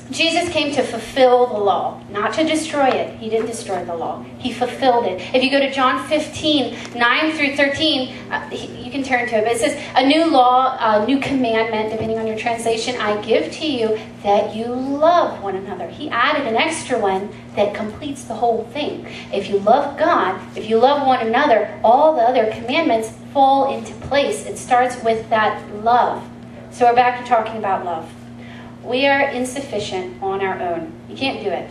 Jesus came to fulfill the law, not to destroy it. He didn't destroy the law. He fulfilled it. If you go to John 15, 9 through 13, you can turn to it. But it says, a new law, a new commandment, depending on your translation, I give to you that you love one another. He added an extra one that completes the whole thing. If you love God, if you love one another, all the other commandments fall into place. It starts with that love. So we're back to talking about love. We are insufficient on our own. You can't do it.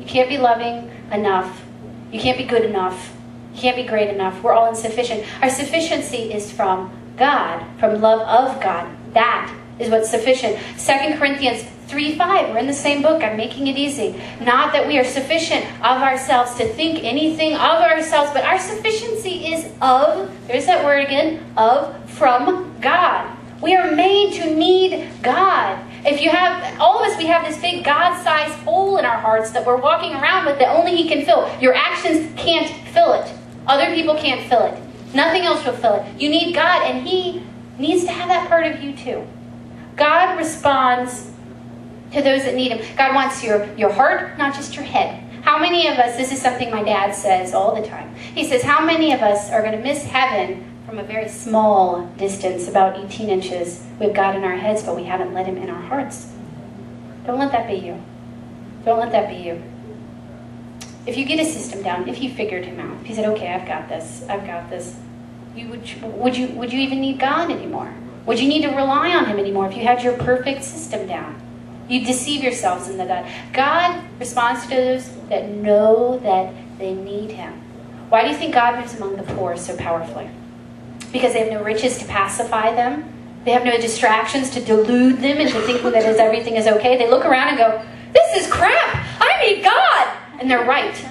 You can't be loving enough. You can't be good enough. You can't be great enough. We're all insufficient. Our sufficiency is from God, from love of God. That is what's sufficient. 2 Corinthians 3:5. We're in the same book. I'm making it easy. Not that we are sufficient of ourselves to think anything of ourselves, but our sufficiency is of, there's that word again, of, from God. We are made to need God. If you have, all of us, we have this big God-sized hole in our hearts that we're walking around with that only He can fill. Your actions can't fill it. Other people can't fill it. Nothing else will fill it. You need God, and He needs to have that part of you too. God responds to those that need Him. God wants your heart, not just your head. How many of us, this is something my dad says all the time. He says, how many of us are going to miss heaven from a very small distance, about 18 inches. We've God in our heads, but we haven't let Him in our hearts. Don't let that be you. Don't let that be you. If you get a system down, if you figured Him out, if you said, okay, I've got this, would you even need God anymore? Would you need to rely on Him anymore if you had your perfect system down? You deceive yourselves into that. God responds to those that know that they need Him. Why do you think God moves among the poor so powerfully? Because they have no riches to pacify them. They have no distractions to delude them into thinking that everything is okay. They look around and go, this is crap. I need God. And they're right.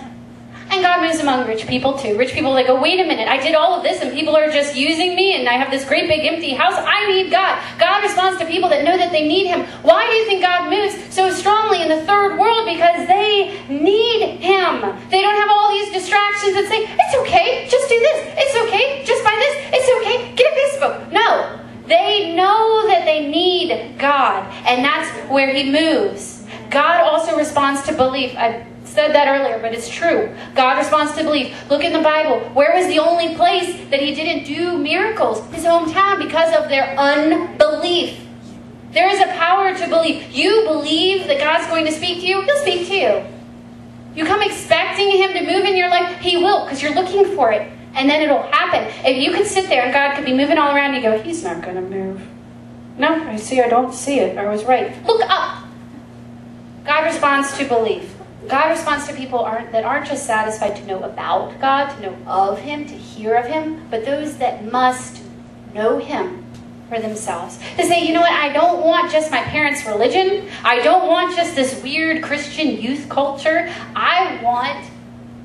And God moves among rich people too. Rich people, they go, wait a minute, I did all of this and people are just using me and I have this great big empty house. I need God. God responds to people that know that they need Him. Why do you think God moves so strongly in the third world? Because they need Him. They don't have all these distractions that say, it's okay, just do this. It's okay, just buy this. It's okay, get Facebook. No. They know that they need God. And that's where He moves. God also responds to belief. I said that earlier, but it's true. God responds to belief. Look in the Bible. Where was the only place that He didn't do miracles? His hometown, because of their unbelief. There is a power to believe. You believe that God's going to speak to you, He'll speak to you. You come expecting Him to move in your life, He will, because you're looking for it. And then it'll happen. If you could sit there and God could be moving all around, you go, He's not going to move. No, I don't see it. I was right. Look up. God responds to belief. God responds to people that aren't just satisfied to know about God, to know of Him, to hear of Him, but those that must know Him for themselves. To say, you know what, I don't want just my parents' religion. I don't want just this weird Christian youth culture. I want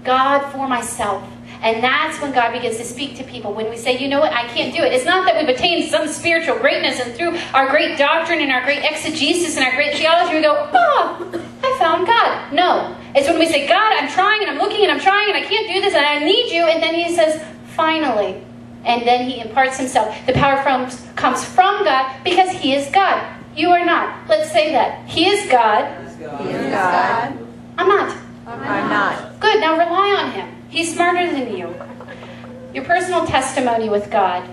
God for myself. And that's when God begins to speak to people. When we say, you know what, I can't do it. It's not that we've attained some spiritual greatness and through our great doctrine and our great exegesis and our great theology, we go, oh, I found God. No. It's when we say, God, I'm trying and I'm looking and I'm trying and I can't do this and I need you. And then He says, finally. And then He imparts Himself. The power comes from God because He is God. You are not. Let's say that. He is God. He is God. I'm not. I'm not. Good. Now rely on Him. He's smarter than you. Your personal testimony with God,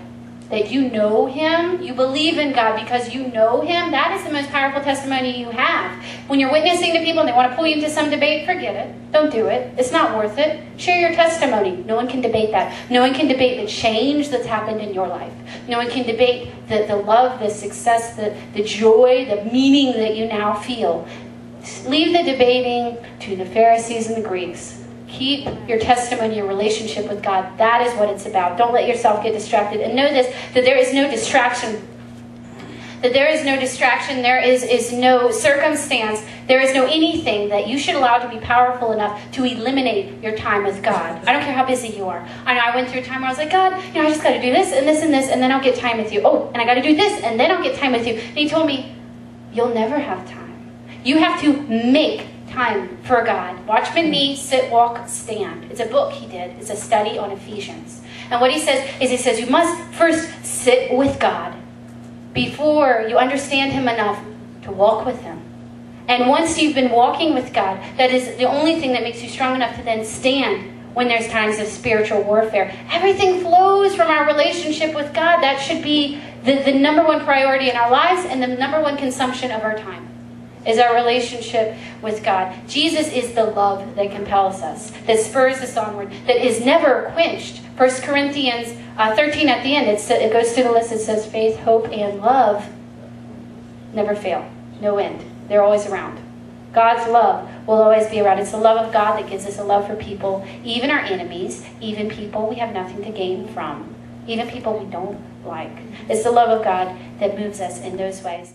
that you know Him, you believe in God because you know Him, that is the most powerful testimony you have. When you're witnessing to people and they want to pull you into some debate, forget it. Don't do it. It's not worth it. Share your testimony. No one can debate that. No one can debate the change that's happened in your life. No one can debate the love, the success, the joy, the meaning that you now feel. Leave the debating to the Pharisees and the Greeks. Keep your testimony, your relationship with God. That is what it's about. Don't let yourself get distracted. And know this, that there is no distraction. That there is no distraction. There is no circumstance. There is no anything that you should allow to be powerful enough to eliminate your time with God. I don't care how busy you are. I know I went through a time where I was like, God, I just got to do this and this and this, and then I'll get time with you. Oh, and I got to do this, and then I'll get time with you. And He told me, you'll never have time. You have to make time for God. Watchman Nee, sit, walk, stand. It's a book he did. It's a study on Ephesians. And what he says, you must first sit with God before you understand Him enough to walk with Him. And once you've been walking with God, that is the only thing that makes you strong enough to then stand when there's times of spiritual warfare. Everything flows from our relationship with God. That should be the number one priority in our lives and the number one consumption of our time, is our relationship with God. Jesus is the love that compels us, that spurs us onward, that is never quenched. 1 Corinthians 13 at the end, it goes through the list. It says faith, hope, and love never fail. No end. They're always around. God's love will always be around. It's the love of God that gives us a love for people, even our enemies, even people we have nothing to gain from, even people we don't like. It's the love of God that moves us in those ways.